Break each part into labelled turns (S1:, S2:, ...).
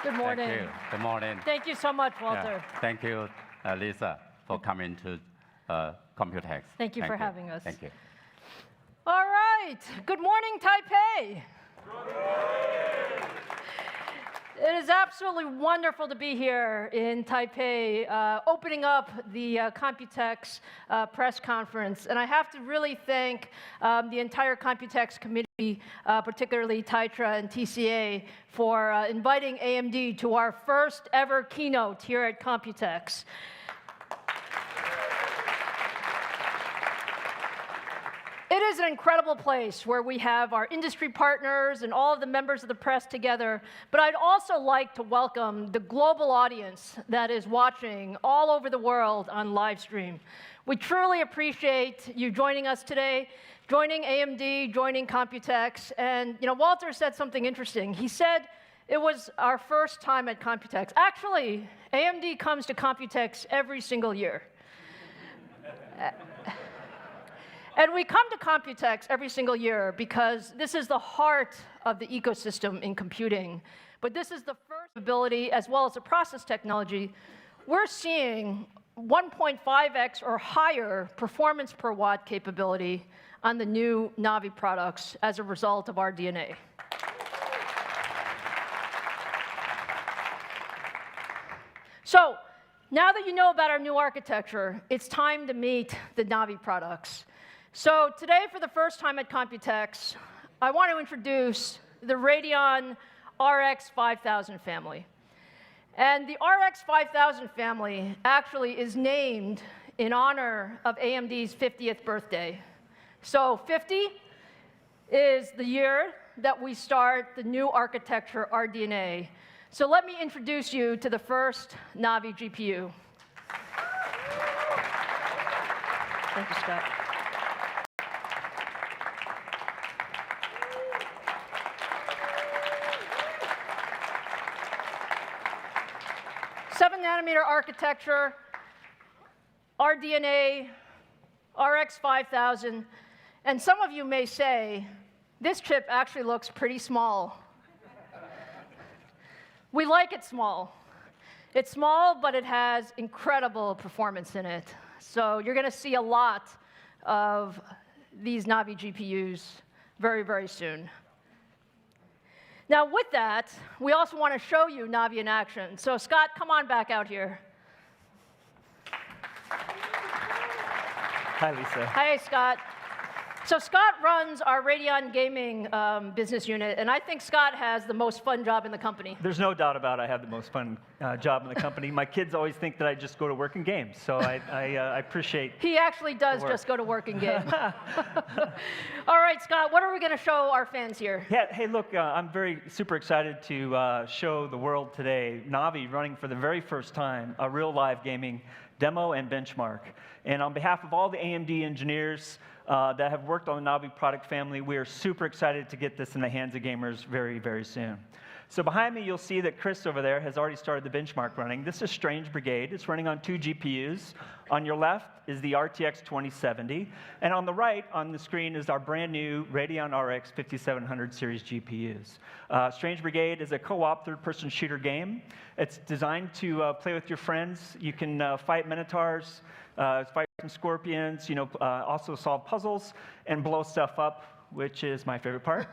S1: Good morning.
S2: Thank you. Good morning.
S1: Thank you so much, Walter.
S2: Yeah. Thank you, Lisa, for coming to Computex.
S1: Thank you for having us.
S2: Thank you.
S1: All right. Good morning, Taipei. It is absolutely wonderful to be here in Taipei, opening up the Computex press conference. And I have to really thank the entire Computex committee, particularly Taitra and TCA, for inviting AMD to our first ever keynote here at Computex. It is an incredible place where we have our industry partners and all of the members of the press together, but I'd also like to welcome the global audience that is watching all over the world on live stream. We truly appreciate you joining us today, joining AMD, joining Computex, and Walter said something interesting. He said it was our first time at Computex. Actually, AMD comes to Computex every single year. And we come to Computex every single year because this is the heart of the ecosystem in computing. But this is the first ability, as well as the process technology. We're seeing 1.5x or higher performance per watt capability on the new Navi products as a result of RDNA. So now that you know about our new architecture, it's time to meet the Navi products. So today, for the first time at Computex, I want to introduce the Radeon RX 5000 family. And the RX 5000 family actually is named in honor of AMD's 50th birthday. So 50 is the year that we start the new architecture RDNA. So let me introduce you to the first Navi GPU. Thank you, Scott. 7-nanometer architecture, RDNA, RX 5000, and some of you may say, this chip actually looks pretty small. We like it small. It's small, but it has incredible performance in it. So you're going to see a lot of these Navi GPUs very, very soon. Now, with that, we also want to show you Navi in action. So Scott, come on back out here.
S3: Hi, Lisa.
S1: Hi, Scott. So Scott runs our Radeon Gaming business unit, and I think Scott has the most fun job in the company.
S3: There's no doubt about it. I have the most fun job in the company. My kids always think that I just go to work and game, so I appreciate.
S1: He actually does just go to work and game. All right, Scott, what are we going to show our fans here?
S3: Yeah, hey, look, I'm super excited to show the world today Navi running for the very first time a real live gaming demo and benchmark. And on behalf of all the AMD engineers that have worked on the Navi product family, we are super excited to get this in the hands of gamers very, very soon. So behind me, you'll see that Chris over there has already started the benchmark running. This is Strange Brigade. It's running on 2 GPUs. On your left is the RTX 2070. And on the right on the screen is our brand new Radeon RX 5700 series GPUs. Strange Brigade is a co-op third-person shooter game. It's designed to play with your friends. You can fight minotaurs, fight some scorpions, also solve puzzles and blow stuff up, which is my favorite part.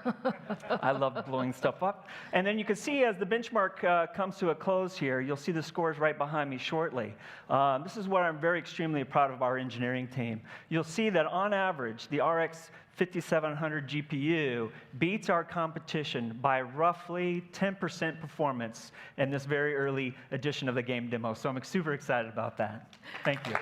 S3: I love blowing stuff up. And then you can see as the benchmark comes to a close here, you'll see the scores right behind me shortly. This is what I'm very extremely proud of our engineering team. You'll see that on average, the RX 5700 GPU beats our competition by roughly 10% performance in this very early edition of the game demo. So I'm super excited about that. Thank you.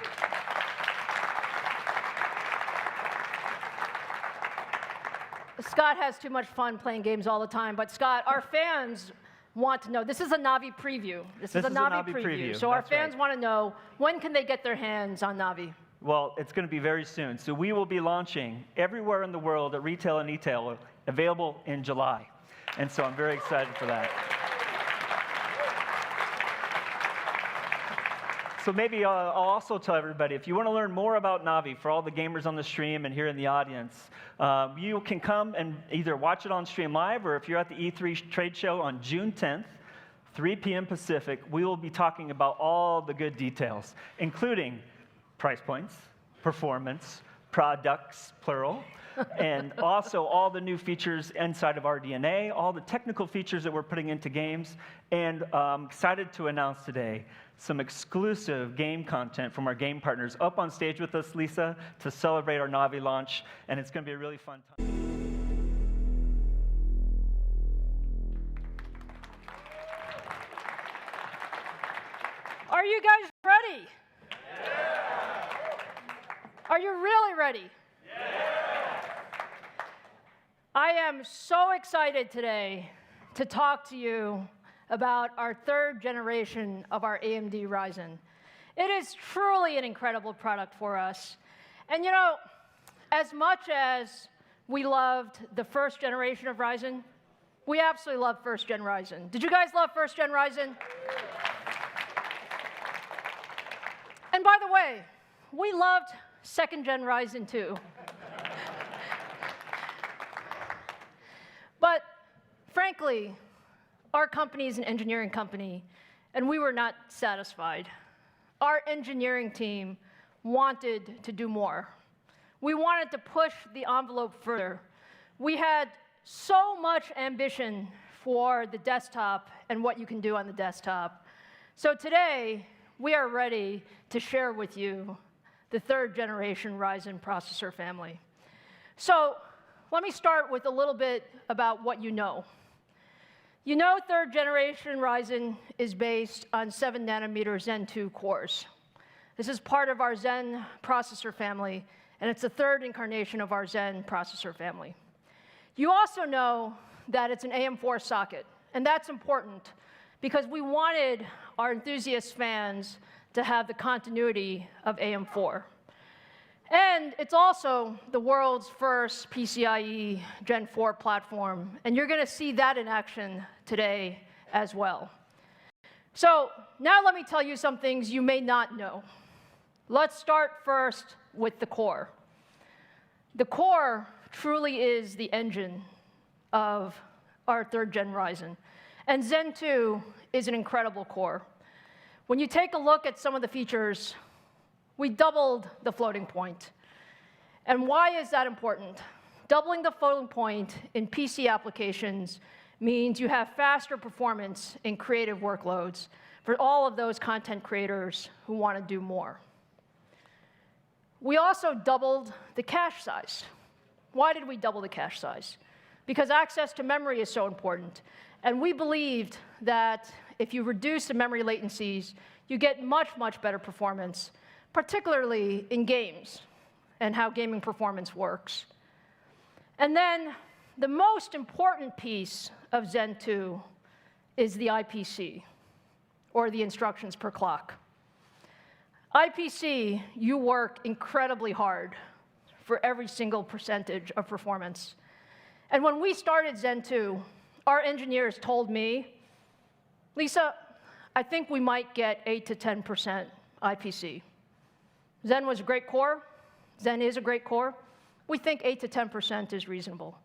S1: Scott has too much fun playing games all the time, but Scott, our fans want to know, this is a Navi preview. This is a Navi preview. So our fans want to know, when can they get their hands on Navi?
S3: Well, it's going to be very soon. So we will be launching everywhere in the world at retail and e-tail, available in July. And so I'm very excited for that. So maybe I'll also tell everybody, if you want to learn more about Navi, for all the gamers on the stream and here in the audience, you can come and either watch it on stream live, or if you're at the E3 trade show on June 10th, 3 p.m. Pacific, we will be talking about all the good details, including price points, performance, products, plural, and also all the new features inside of RDNA, all the technical features that we're putting into games, and excited to announce today some exclusive game content from our game partners up on stage with us, Lisa, to celebrate our Navi launch, and it's going to be a really fun time.
S1: Are you guys ready? Yeah. Are you really ready? Yeah. I am so excited today to talk to you about our 3rd generation of our AMD Ryzen. It is truly an incredible product for us. And you know, as much as we loved the 1st generation of Ryzen, we absolutely love 1st gen Ryzen. Did you guys love 1st gen Ryzen? And by the way, we loved 2nd gen Ryzen too. But frankly, our company is an engineering company, and we were not satisfied. Our engineering team wanted to do more. We wanted to push the envelope further. We had so much ambition for the desktop and what you can do on the desktop. So today, we are ready to share with you the 3rd generation Ryzen processor family. So let me start with a little bit about what you know. You know 3rd generation Ryzen is based on 7 nanometer Zen 2 cores. This is part of our Zen processor family, and it's the 3rd incarnation of our Zen processor family. You also know that it's an AM4 socket, and that's important because we wanted our enthusiast fans to have the continuity of AM4. And it's also the world's first PCIe Gen 4 platform, and you're going to see that in action today as well. So now let me tell you some things you may not know. Let's start first with the core. The core truly is the engine of our 3rd gen Ryzen, and Zen 2 is an incredible core. When you take a look at some of the features, we doubled the floating point. And why is that important? Doubling the floating point in PC applications means you have faster performance in creative workloads for all of those content creators who want to do more. We also doubled the cache size. Why did we double the cache size? Because access to memory is so important. And we believed that if you reduce the memory latencies, you get much, much better performance, particularly in games and how gaming performance works. And then the most important piece of Zen 2 is the IPC, or the instructions per clock. IPC, you work incredibly hard for every single percentage of performance. And when we started Zen 2, our engineers told me, Lisa, I think we might get 8 to 10% IPC. Zen was a great core. Zen is a great core. We think 8 to 10% is reasonable.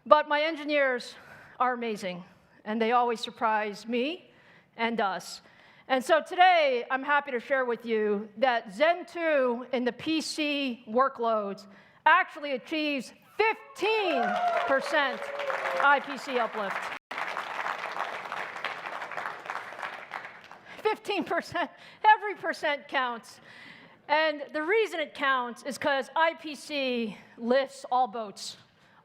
S1: But my engineers are amazing, and they always surprise me and us. And so today, I'm happy to share with you that Zen 2 in the PC workloads actually achieves 15% IPC uplift. 15%, every percent counts. And the reason it counts is because IPC lifts all boats.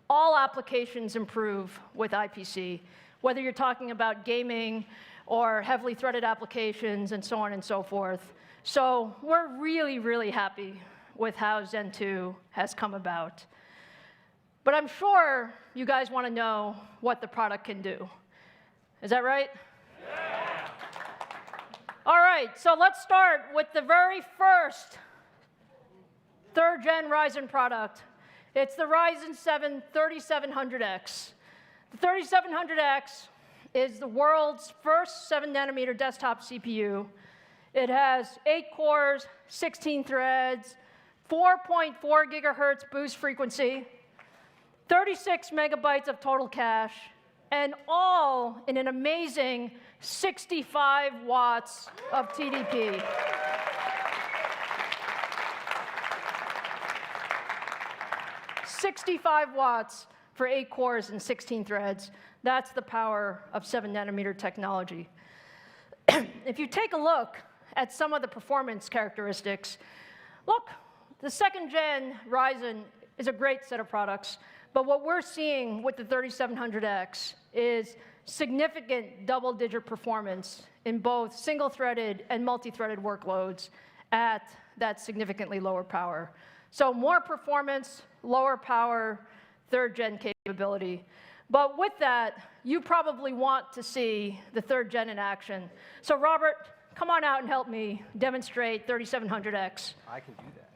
S1: All applications improve with IPC, whether you're talking about gaming or heavily threaded applications and so on and so forth. So we're really, really happy with how Zen 2 has come about. But I'm sure you guys want to know what the product can do. Is that right? Yeah. All right, so let's start with the very first 3rd gen Ryzen product. It's the Ryzen 7 3700X. The 3700X is the world's first 7 nanometer desktop CPU. It has 8 cores, 16 threads, 4.4 gigahertz boost frequency, 36 megabytes of total cache, and all in an amazing 65 watts of TDP. "65 watts for 8 cores and 16 threads. That's the power of 7-nanometer technology. If you take a look at some of the performance characteristics, look, the second-gen Ryzen is a great set of products, but what we're seeing with the 3700X is significant double-digit performance in both single-threaded and multi-threaded workloads at that significantly lower power. So more performance, lower power, third-gen capability. But with that, you probably want to see the third gen in action. So Robert, come on out and help me demonstrate 3700X.
S4: I can do that.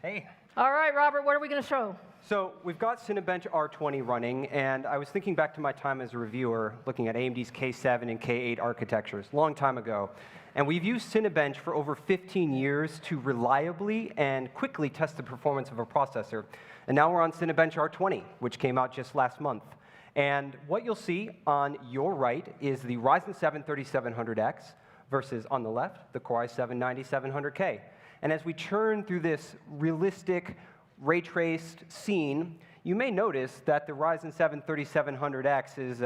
S4: Hey.
S1: All right, Robert, what are we going to show?
S4: So we've got Cinebench R20 running, and I was thinking back to my time as a reviewer looking at AMD's K7 and K8 architectures, long time ago. And we've used Cinebench for over 15 years to reliably and quickly test the performance of a processor. And now we're on Cinebench R20, which came out just last month. And what you'll see on your right is the Ryzen 7 3700X versus, on the left, the Core i7 9700K. And as we churn through this realistic, ray-traced scene, you may notice that the Ryzen 7 3700X is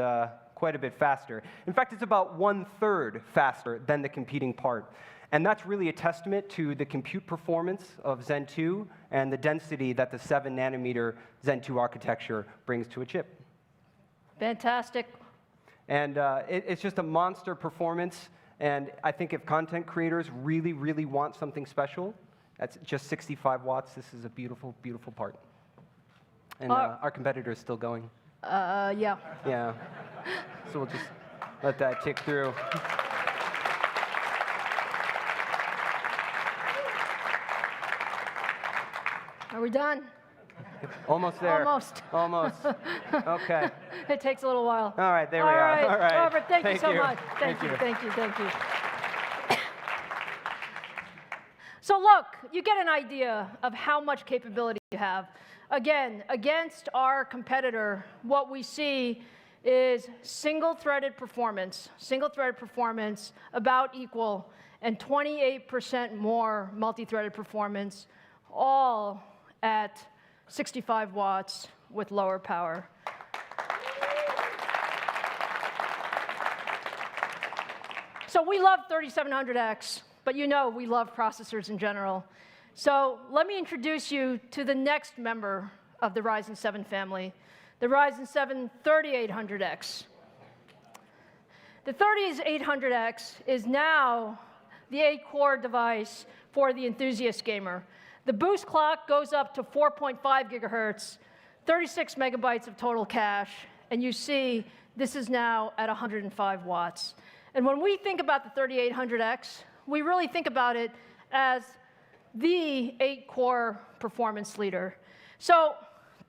S4: quite a bit faster. In fact, it's about 1/3 faster than the competing part. And that's really a testament to the compute performance of Zen 2 and the density that the 7-nanometer Zen 2 architecture brings to a chip.
S1: Fantastic.
S4: And it's just a monster performance. And I think if content creators really, really want something special, that's just 65 watts. This is a beautiful, beautiful part. And our competitor is still going.
S1: Yeah.
S4: Yeah. So we'll just let that tick through.
S1: Are we done?
S4: Almost there.
S1: Almost.
S4: Almost. Okay.
S1: It takes a little while.
S4: All right, there we are. All right.
S1: Robert, thank you so much.
S4: Thank you.
S1: Thank you. So look, you get an idea of how much capability you have. Again, against our competitor, what we see is single-threaded performance about equal, and 28% more multi-threaded performance, all at 65 watts with lower power. So we love 3700X, but you know we love processors in general. So let me introduce you to the next member of the Ryzen 7 family, the Ryzen 7 3800X. The 3800X is now the 8-core device for the enthusiast gamer. The boost clock goes up to 4.5 gigahertz, 36 megabytes of total cache, and you see this is now at 105 watts. And when we think about the 3800X, we really think about it as the 8-core performance leader. So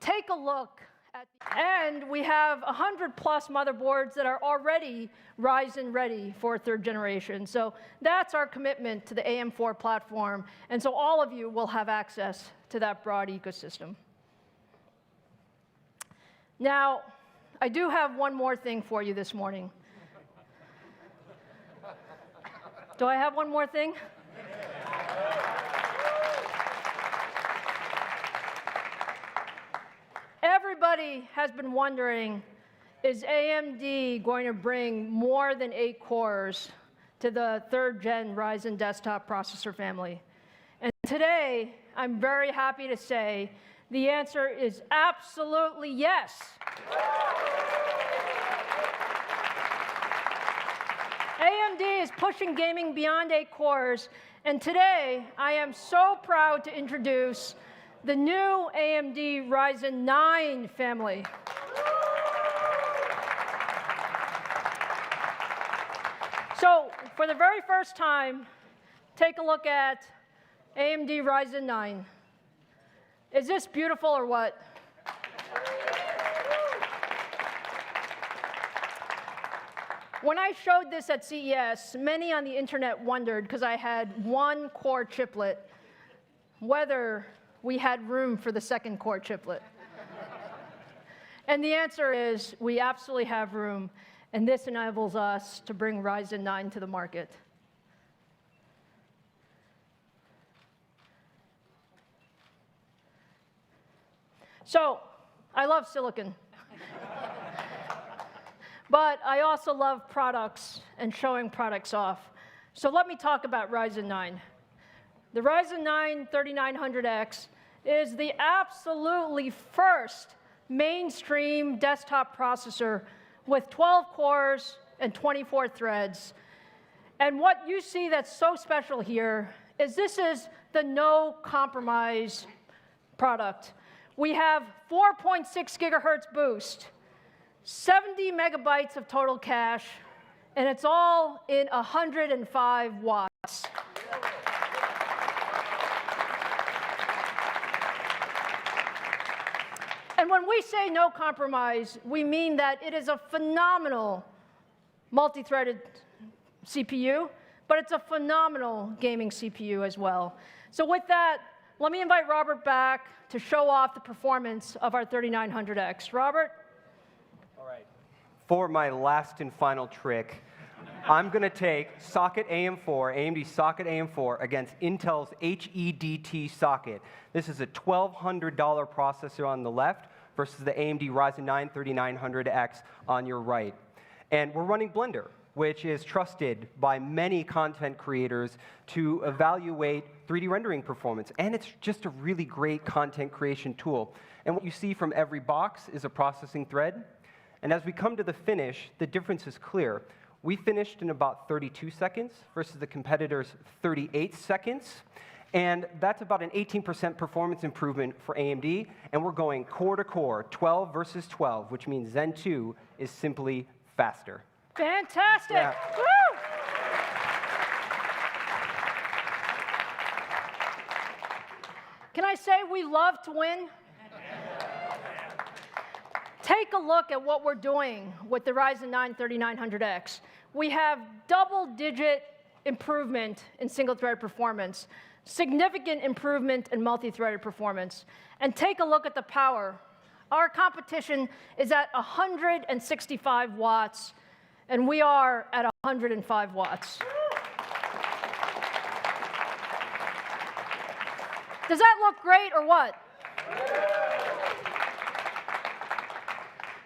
S1: take a look at, and we have 100+ motherboards that are already Ryzen ready for 3rd generation. So that's our commitment to the AM4 platform. And so all of you will have access to that broad ecosystem. Now, I do have one more thing for you this morning. Do I have one more thing? Everybody has been wondering, is AMD going to bring more than 8 cores to the 3rd gen Ryzen desktop processor family? And today, I'm very happy to say the answer is absolutely yes. AMD is pushing gaming beyond 8 cores, and today I am so proud to introduce the new AMD Ryzen 9 family. So for the very first time, take a look at AMD Ryzen 9. Is this beautiful or what? When I showed this at CES, many on the internet wondered, because I had one core chiplet, whether we had room for the second core chiplet. And the answer is we absolutely have room, and this enables us to bring Ryzen 9 to the market. So, I love silicon. But I also love products and showing products off. So let me talk about Ryzen 9. The Ryzen 9 3900X is the absolutely first mainstream desktop processor with 12 cores and 24 threads. And what you see that's so special here is this is the no compromise product. We have 4.6 gigahertz boost, 70 megabytes of total cache, and it's all in 105 watts. And when we say no compromise, we mean that it is a phenomenal multi-threaded CPU, but it's a phenomenal gaming CPU as well. So with that, let me invite Robert back to show off the performance of our 3900X. Robert?
S4: All right. For my last and final trick, I'm going to take socket AM4, AMD socket AM4, against Intel's HEDT socket. This is a $1,200 processor on the left versus the AMD Ryzen 9 3900X on your right. And we're running Blender, which is trusted by many content creators to evaluate 3D rendering performance. And it's just a really great content creation tool. And what you see from every box is a processing thread. And as we come to the finish, the difference is clear. We finished in about 32 seconds versus the competitor's 38 seconds. And that's about an 18% performance improvement for AMD. And we're going core to core, 12 versus 12, which means Zen 2 is simply faster.
S1: Fantastic.
S4: Yeah.
S1: Woo! Can I say we love to win? Take a look at what we're doing with the Ryzen 9 3900X. We have double-digit improvement in single-thread performance, significant improvement in multi-threaded performance. And take a look at the power. Our competition is at 165 watts, and we are at 105 watts. Does that look great or what?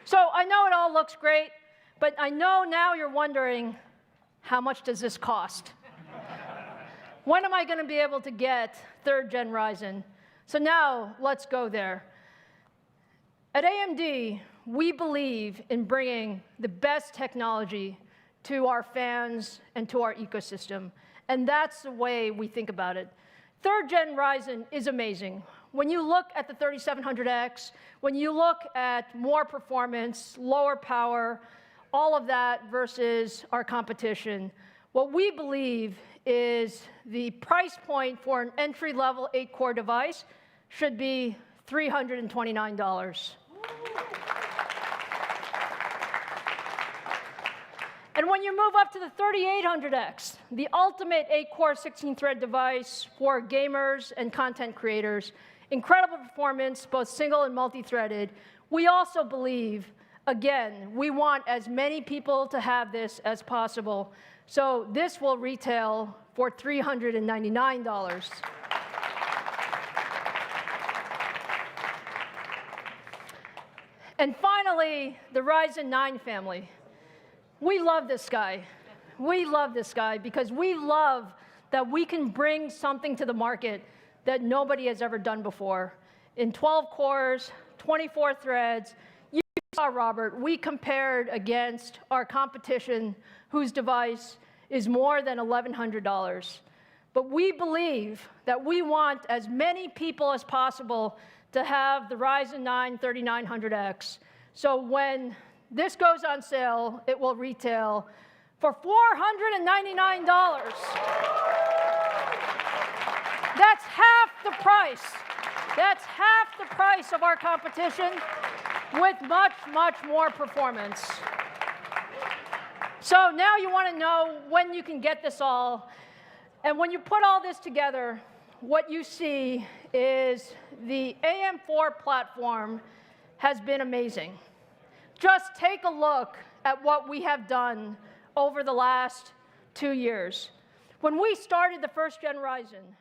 S1: So I know it all looks great, but I know now you're wondering, how much does this cost? When am I going to be able to get 3rd Gen Ryzen? So now let's go there. At AMD, we believe in bringing the best technology to our fans and to our ecosystem. And that's the way we think about it. 3rd Gen Ryzen is amazing. When you look at the 3700X, when you look at more performance, lower power, all of that versus our competition, what we believe is the price point for an entry-level 8-core device should be $329. And when you move up to the 3800X, the ultimate 8-core 16-thread device for gamers and content creators, incredible performance, both single and multi-threaded, we also believe, again, we want as many people to have this as possible. So this will retail for $399. And finally, the Ryzen 9 family. We love this guy. We love this guy because we love that we can bring something to the market that nobody has ever done before. In 12 cores, 24 threads, you saw, Robert, we compared against our competition whose device is more than $1,100. But we believe that we want as many people as possible to have the Ryzen 9 3900X. So when this goes on sale, it will retail for $499. That's half the price. That's half the price of our competition with much, much more performance. So now you want to know when you can get this all. And when you put all this together, what you see is the AM4 platform has been amazing. Just take a look at what we have done over the last 2 years. When we started the first gen Ryzen,